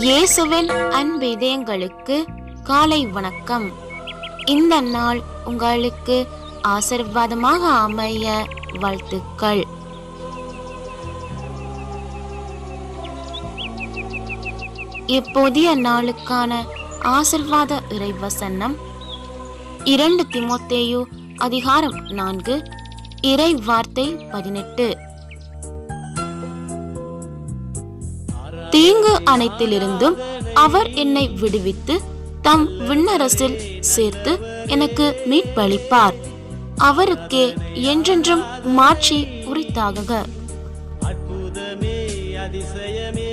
இயேசுவின் அன்பு இதயங்களுக்கு காலை வணக்கம். இந்த நாள் உங்களுக்கு ஆசீர்வாதமாக அமைய வாழ்த்துக்கள். இப்போதைய நாளுக்கான ஆசீர்வாத இறைவசனம் 2 தீமோத்தேயு அதிகாரம் 4 இறை வார்த்தை 18. தீங்கு அனைத்திலிருந்தும் அவர் என்னை விடுவித்து தம் விண்ணரசில் சேர்த்து எனக்கு மீட்பளிப்பார். அவருக்கே என்றென்றும் மாட்சி உரித்தாக. அற்புதமே அதிசயமே